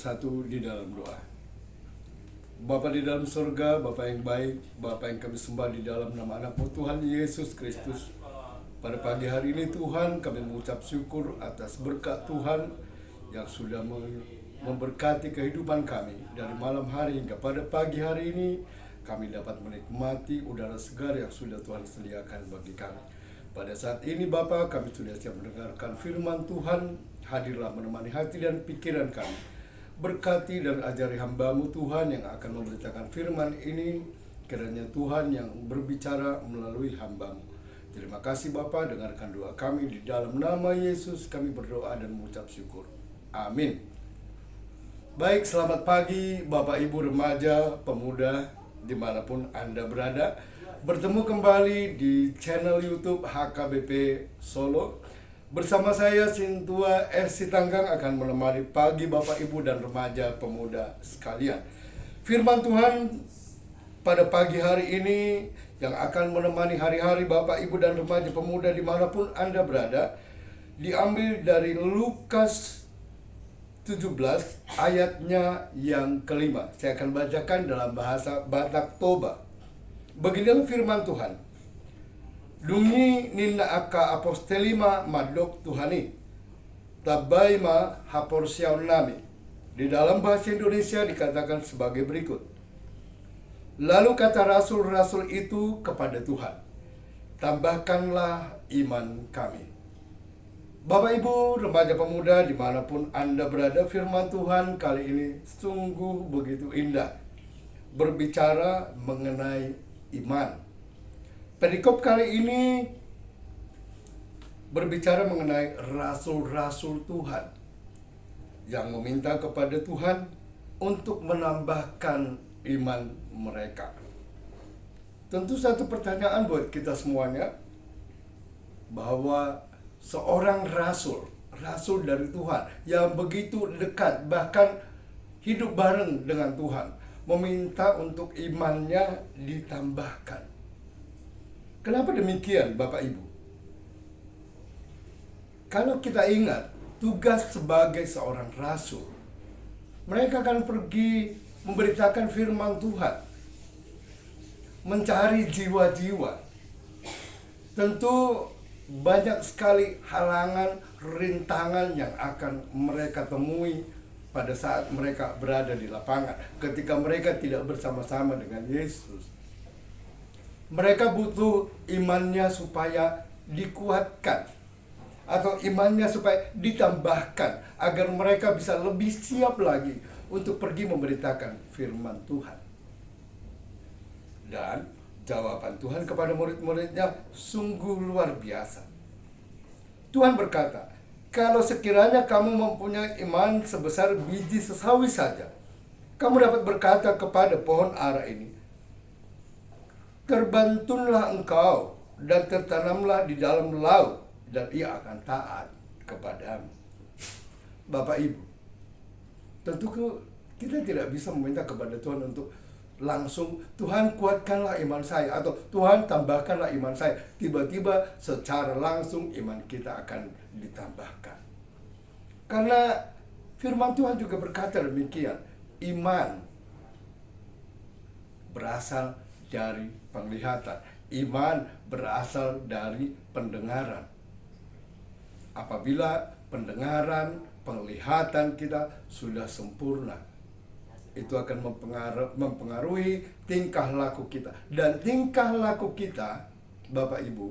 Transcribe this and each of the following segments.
bersatu di dalam doa. Bapa di dalam surga, Bapa yang baik, Bapa yang kami sembah di dalam nama anak-Mu Tuhan Yesus Kristus. Pada pagi hari ini Tuhan, kami mengucap syukur atas berkat Tuhan yang sudah memberkati kehidupan kami. Dari malam hari hingga pada pagi hari ini, kami dapat menikmati udara segar yang sudah Tuhan sediakan bagi kami. Pada saat ini Bapa, kami sudah siap mendengarkan firman Tuhan. Hadirlah menemani hati dan pikiran kami. Berkati dan ajari hamba-Mu Tuhan yang akan memberitakan firman ini. Kiranya Tuhan yang berbicara melalui hamba-Mu. Terima kasih Bapa, dengarkan doa kami di dalam nama Yesus. Kami berdoa dan mengucap syukur. Amin. Baik, selamat pagi Bapak Ibu remaja, pemuda, dimanapun Anda berada. Bertemu kembali di channel YouTube HKBP Solo. Bersama saya Sintua S. Sitanggang akan menemani pagi Bapak Ibu dan remaja pemuda sekalian. Firman Tuhan pada pagi hari ini yang akan menemani hari-hari Bapak Ibu dan remaja pemuda dimanapun Anda berada, diambil dari Lukas 17 ayatnya yang kelima. Saya akan bacakan dalam bahasa Batak Toba. Beginilah firman Tuhan. Dungi nina aka apostelima madok Tuhani. Tabaima haporsiaun nami. Di dalam bahasa Indonesia dikatakan sebagai berikut. Lalu kata rasul-rasul itu kepada Tuhan, tambahkanlah iman kami. Bapak Ibu, remaja pemuda dimanapun Anda berada, firman Tuhan kali ini sungguh begitu indah. Berbicara mengenai iman. Perikop kali ini berbicara mengenai rasul-rasul Tuhan yang meminta kepada Tuhan untuk menambahkan iman mereka. Tentu satu pertanyaan buat kita semuanya, bahwa seorang rasul dari Tuhan yang begitu dekat, bahkan hidup bareng dengan Tuhan, meminta untuk imannya ditambahkan. Kenapa demikian Bapak Ibu? Kalau kita ingat tugas sebagai seorang rasul, mereka akan pergi memberitakan firman Tuhan, mencari jiwa-jiwa. Tentu banyak sekali halangan, rintangan yang akan mereka temui pada saat mereka berada di lapangan, ketika mereka tidak bersama-sama dengan Yesus. Mereka butuh imannya supaya dikuatkan, atau imannya supaya ditambahkan, agar mereka bisa lebih siap lagi untuk pergi memberitakan firman Tuhan. Dan jawaban Tuhan kepada murid-muridnya sungguh luar biasa. Tuhan berkata, kalau sekiranya kamu mempunyai iman sebesar biji sesawi saja, kamu dapat berkata kepada pohon ara ini, terbantunlah engkau dan tertanamlah di dalam laut, dan ia akan taat kepadamu. Bapak Ibu, tentu kita tidak bisa meminta kepada Tuhan untuk langsung, Tuhan kuatkanlah iman saya, atau Tuhan tambahkanlah iman saya. Tiba-tiba secara langsung iman kita akan ditambahkan. Karena firman Tuhan juga berkata demikian, iman berasal dari penglihatan, iman berasal dari pendengaran. Apabila pendengaran, penglihatan kita sudah sempurna, itu akan mempengaruhi tingkah laku kita. Dan tingkah laku kita, Bapak Ibu,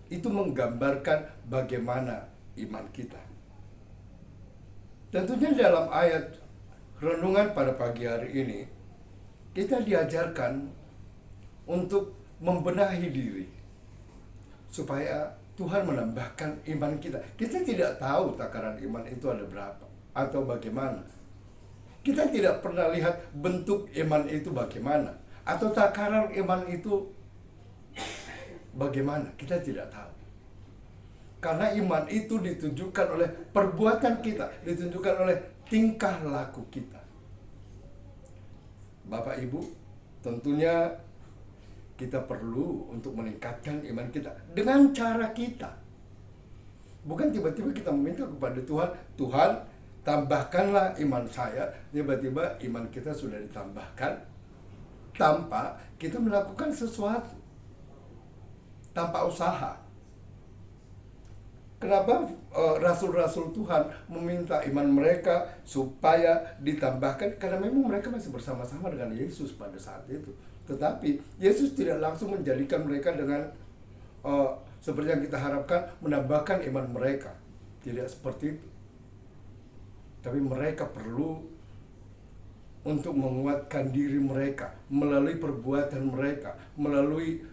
itu menggambarkan bagaimana iman kita. Tentunya dalam ayat renungan pada pagi hari ini, kita diajarkan untuk membenahi diri supaya Tuhan menambahkan iman kita. Kita tidak tahu takaran iman itu ada berapa atau bagaimana. Kita tidak pernah lihat bentuk iman itu bagaimana, atau takaran iman itu bagaimana. Kita tidak tahu. Karena iman itu ditunjukkan oleh perbuatan kita, ditunjukkan oleh tingkah laku kita. Bapak Ibu, tentunya kita perlu untuk meningkatkan iman kita dengan cara kita. Bukan tiba-tiba kita meminta kepada Tuhan, Tuhan tambahkanlah iman saya. Tiba-tiba iman kita sudah ditambahkan tanpa kita melakukan sesuatu, tanpa usaha. Kenapa rasul-rasul Tuhan meminta iman mereka supaya ditambahkan? Karena memang mereka masih bersama-sama dengan Yesus pada saat itu. Tetapi Yesus tidak langsung menjadikan mereka dengan seperti yang kita harapkan, menambahkan iman mereka. Tidak seperti itu. Tapi mereka perlu untuk menguatkan diri mereka melalui perbuatan mereka, melalui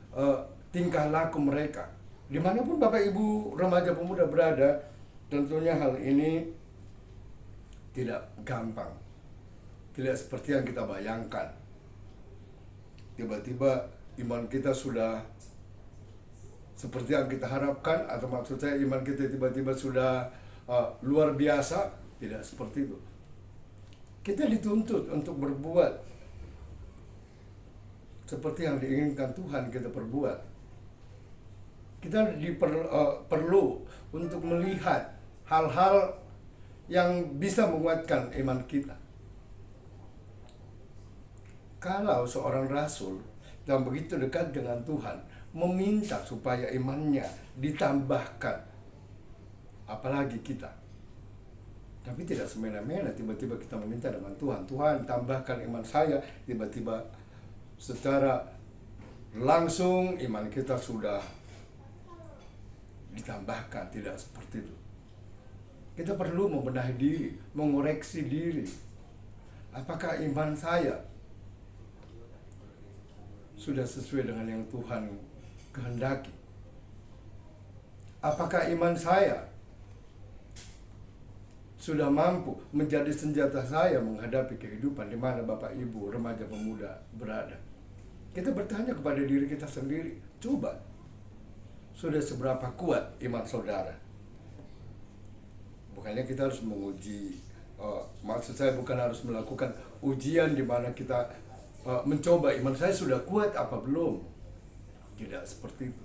tingkah laku mereka. Dimanapun Bapak Ibu remaja pemuda berada, tentunya hal ini tidak gampang. Tidak seperti yang kita bayangkan. Tiba-tiba iman kita sudah seperti yang kita harapkan, atau maksud saya iman kita tiba-tiba sudah luar biasa. Tidak seperti itu. Kita dituntut untuk berbuat seperti yang diinginkan Tuhan kita perbuat. Kita perlu untuk melihat hal-hal yang bisa menguatkan iman kita. Kalau seorang rasul yang begitu dekat dengan Tuhan meminta supaya imannya ditambahkan, apalagi kita. Tapi tidak semena-mena tiba-tiba kita meminta dengan Tuhan, Tuhan tambahkan iman saya, tiba-tiba secara langsung iman kita sudah ditambahkan. Tidak seperti itu. Kita perlu membenahi diri, mengoreksi diri. Apakah iman saya sudah sesuai dengan yang Tuhan kehendaki? Apakah iman saya sudah mampu menjadi senjata saya menghadapi kehidupan di mana Bapak Ibu remaja pemuda berada? Kita bertanya kepada diri kita sendiri, coba, sudah seberapa kuat iman saudara? Bukannya kita harus menguji, maksud saya bukan harus melakukan ujian di mana kita mencoba iman saya sudah kuat apa belum. Tidak seperti itu.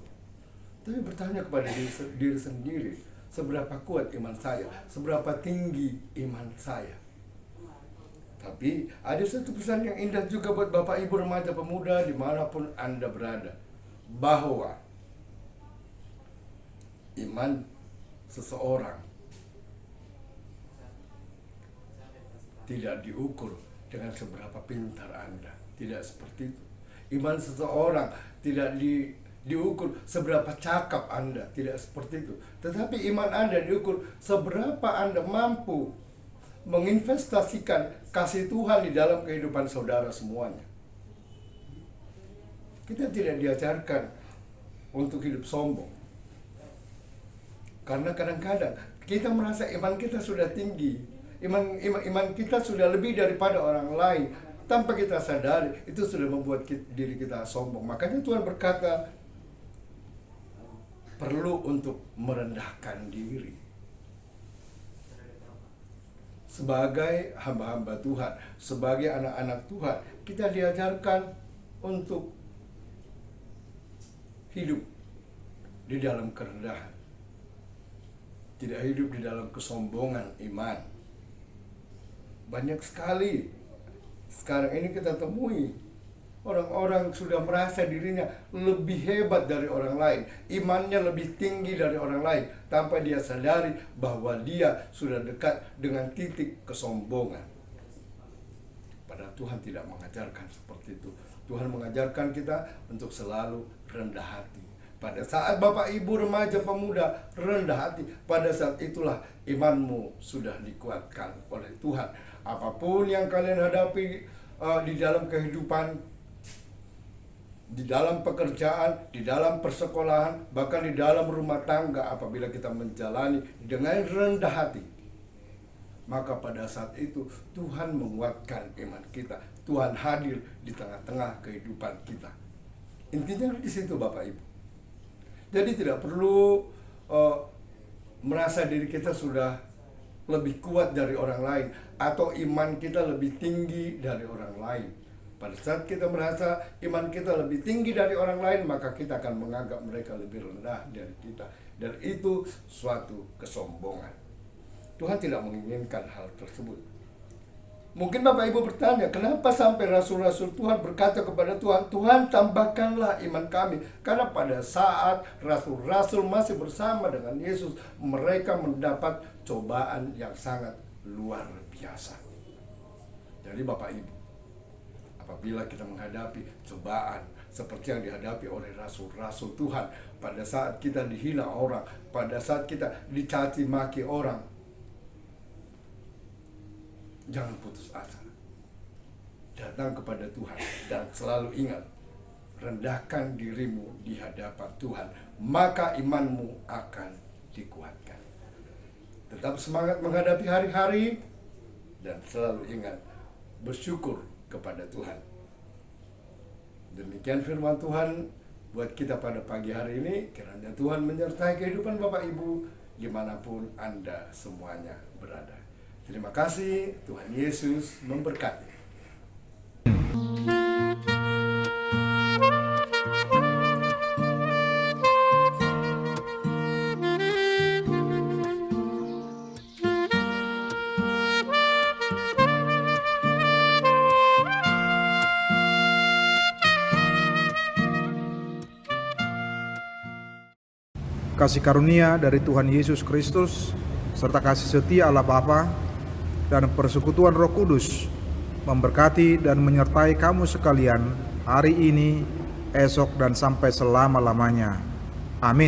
Tapi bertanya kepada diri sendiri, seberapa kuat iman saya, seberapa tinggi iman saya. Tapi ada satu pesan yang indah juga buat Bapak Ibu remaja pemuda dimanapun Anda berada, bahwa iman seseorang tidak diukur dengan seberapa pintar Anda. Tidak seperti itu. Iman seseorang tidak diukur seberapa cakap Anda. Tidak seperti itu. Tetapi iman Anda diukur seberapa Anda mampu menginvestasikan kasih Tuhan di dalam kehidupan saudara semuanya. Kita tidak diajarkan untuk hidup sombong. Karena kadang-kadang kita merasa iman kita sudah tinggi, iman kita sudah lebih daripada orang lain. Tanpa kita sadari, itu sudah membuat diri kita sombong. Makanya Tuhan berkata, perlu untuk merendahkan diri. Sebagai hamba-hamba Tuhan, sebagai anak-anak Tuhan, kita diajarkan untuk hidup di dalam kerendahan. Tidak hidup di dalam kesombongan iman. Banyak sekali sekarang ini kita temui orang-orang sudah merasa dirinya lebih hebat dari orang lain, imannya lebih tinggi dari orang lain, tanpa dia sadari bahwa dia sudah dekat dengan titik kesombongan. Padahal Tuhan tidak mengajarkan seperti itu. Tuhan mengajarkan kita untuk selalu rendah hati. Pada saat Bapak Ibu remaja pemuda rendah hati, pada saat itulah imanmu sudah dikuatkan oleh Tuhan. Apapun yang kalian hadapi di dalam kehidupan, di dalam pekerjaan, di dalam persekolahan, bahkan di dalam rumah tangga, apabila kita menjalani dengan rendah hati, maka pada saat itu Tuhan menguatkan iman kita. Tuhan hadir di tengah-tengah kehidupan kita. Intinya di situ Bapak Ibu. Jadi tidak perlu merasa diri kita sudah lebih kuat dari orang lain, atau iman kita lebih tinggi dari orang lain. Pada saat kita merasa iman kita lebih tinggi dari orang lain, maka kita akan menganggap mereka lebih rendah dari kita. Dan itu suatu kesombongan. Tuhan tidak menginginkan hal tersebut. Mungkin Bapak Ibu bertanya, kenapa sampai rasul-rasul Tuhan berkata kepada Tuhan, Tuhan tambahkanlah iman kami. Karena pada saat rasul-rasul masih bersama dengan Yesus, mereka mendapat cobaan yang sangat luar biasa. Jadi Bapak Ibu, apabila kita menghadapi cobaan seperti yang dihadapi oleh rasul-rasul Tuhan, pada saat kita dihina orang, pada saat kita dicaci maki orang, jangan putus asa. Datang kepada Tuhan dan selalu ingat, rendahkan dirimu di hadapan Tuhan, maka imanmu akan dikuatkan. Tetap semangat menghadapi hari-hari dan selalu ingat bersyukur kepada Tuhan. Demikian firman Tuhan buat kita pada pagi hari ini. Kiranya Tuhan menyertai kehidupan Bapak Ibu dimanapun Anda semuanya berada. Terima kasih, Tuhan Yesus memberkati. Kasih karunia dari Tuhan Yesus Kristus serta kasih setia Allah Bapa dan persekutuan Roh Kudus memberkati dan menyertai kamu sekalian hari ini, esok, dan sampai selama-lamanya. Amin.